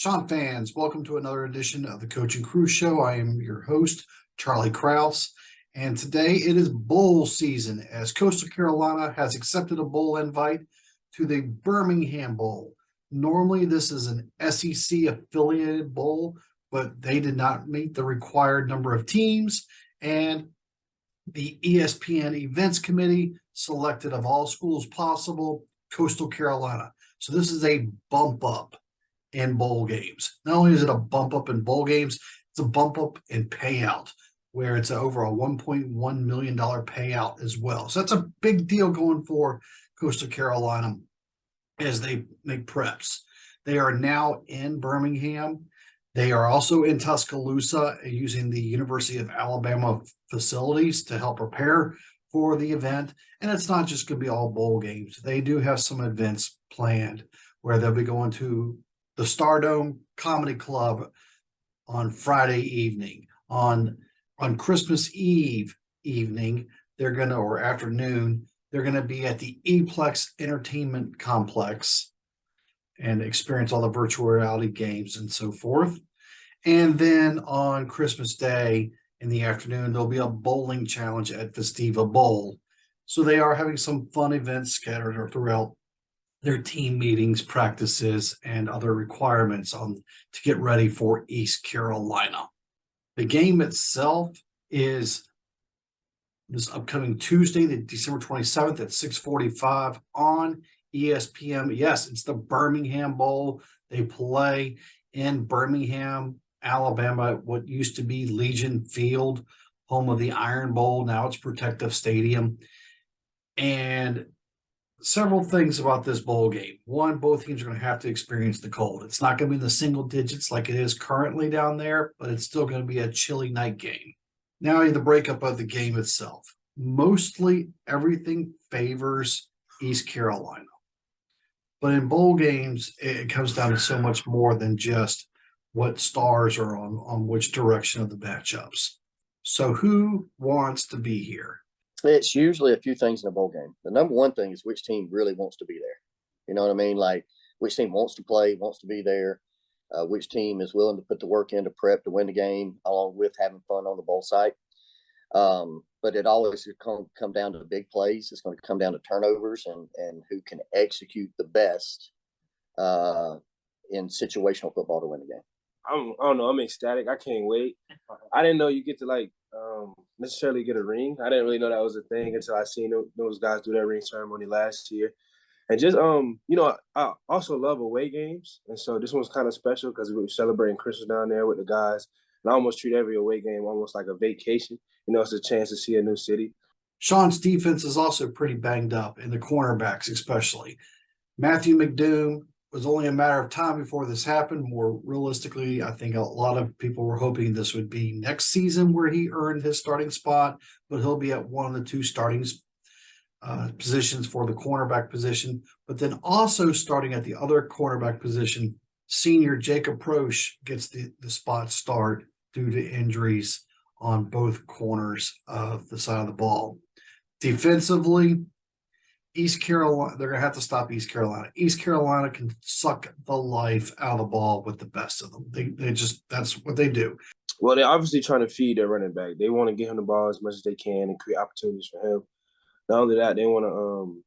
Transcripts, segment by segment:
Sean fans, welcome to another edition of the Coach and Crew Show. I am your host, Charlie Krause, and today it is bowl season as Coastal Carolina has accepted a bowl invite to the Birmingham Bowl. Normally, this is an SEC affiliated bowl, but they did not meet the required number of teams, and the ESPN Events Committee selected of all schools possible, Coastal Carolina. So this is a bump up in bowl games. Not only is it a bump up in bowl games, it's a bump up in payout, where it's over a $1.1 million payout as well. So that's a big deal going for Coastal Carolina as they make preps. They are now in Birmingham. They are also in Tuscaloosa using the University of Alabama facilities to help prepare for the event. And it's not just going to be all bowl games. They do have some events planned where they'll be going to the Stardome Comedy Club on Friday evening. On Christmas Eve evening, or afternoon, they're going to be at the Eplex Entertainment Complex and experience all the virtual reality games and so forth. And then on Christmas Day in the afternoon, there'll be a bowling challenge at Festiva Bowl. So they are having some fun events scattered throughout their team meetings, practices, and other requirements to get ready for East Carolina. The game itself is this upcoming Tuesday, the December 27th at 6:45 on ESPN. Yes, it's the Birmingham Bowl. They play in Birmingham, Alabama, what used to be Legion Field, home of the Iron Bowl. Now it's Protective Stadium. And several things about this bowl game. One, both teams are going to have to experience the cold. It's not going to be in the single digits like it is currently down there, but it's still going to be a chilly night game. Now, the breakup of the game itself. Mostly everything favors East Carolina. But in bowl games, it comes down to so much more than just what stars are on which direction of the matchups. So who wants to be here? It's usually a few things in a bowl game. The number one thing is which team really wants to be there. You know what I mean? Like which team wants to play, wants to be there, which team is willing to put the work in to prep to win the game, along with having fun on the bowl site. But it always come down to the big plays. It's going to come down to turnovers and who can execute the best in situational football to win the game. I don't know. I'm ecstatic. I can't wait. I didn't know you get to necessarily get a ring. I didn't really know that was a thing until I seen those guys do that ring ceremony last year. And just I also love away games, and so this one's kind of special because we were celebrating Christmas down there with the guys. And I almost treat every away game almost like a vacation. It's a chance to see a new city. Sean's defense is also pretty banged up, and the cornerbacks especially. Matthew McDoom was only a matter of time before this happened. More realistically, I think a lot of people were hoping this would be next season where he earned his starting spot, but he'll be at one of the two starting positions for the cornerback position. But then also starting at the other cornerback position, senior Jacob Proche gets the spot start due to injuries on both corners of the side of the ball. Defensively, East Carolina, they're going to have to stop East Carolina. East Carolina can suck the life out of the ball with the best of them. That's what they do. Well, they're obviously trying to feed their running back. They want to get him the ball as much as they can and create opportunities for him. Not only that, they want to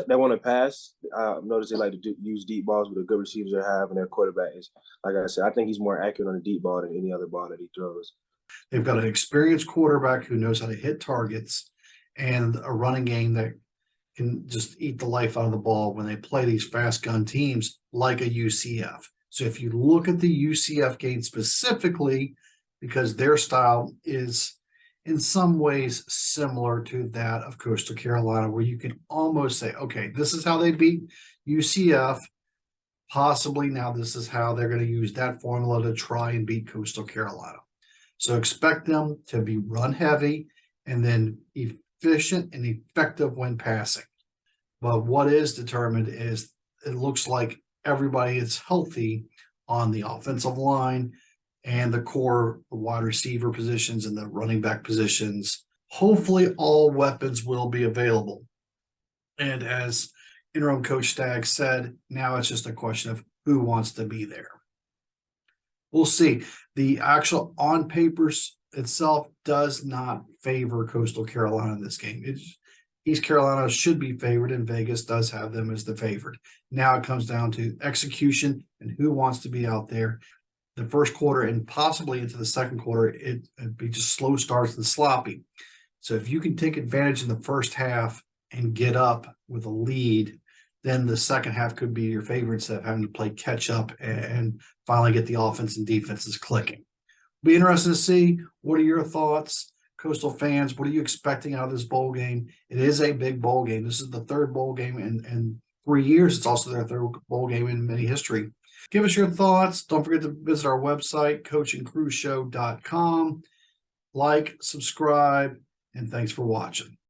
they want to pass. I noticed they like to use deep balls with the good receivers they have, and their quarterback is, like I said, I think he's more accurate on the deep ball than any other ball that he throws. They've got an experienced quarterback who knows how to hit targets and a running game that can just eat the life out of the ball when they play these fast gun teams like a UCF. So if you look at the UCF game specifically, because their style is in some ways similar to that of Coastal Carolina, where you can almost say, okay, this is how they beat UCF. Possibly now this is how they're going to use that formula to try and beat Coastal Carolina. So expect them to be run heavy and then efficient and effective when passing. But what is determined is it looks like everybody is healthy on the offensive line and the core wide receiver positions and the running back positions. Hopefully all weapons will be available. And as interim coach Staggs said, now it's just a question of who wants to be there. We'll see. The actual on papers itself does not favor Coastal Carolina in this game. East Carolina should be favored, and Vegas does have them as the favorite. Now it comes down to execution and who wants to be out there. The first quarter and possibly into the second quarter, it'd be just slow starts and sloppy. So if you can take advantage in the first half and get up with a lead, then the second half could be your favorite instead of having to play catch up and finally get the offense and defenses clicking. Be interested to see, what are your thoughts, Coastal fans? What are you expecting out of this bowl game? It is a big bowl game. This is the third bowl game in 3 years. It's also their third bowl game in many history. Give us your thoughts. Don't forget to visit our website, coachingcrewshow.com. Like, subscribe, and thanks for watching.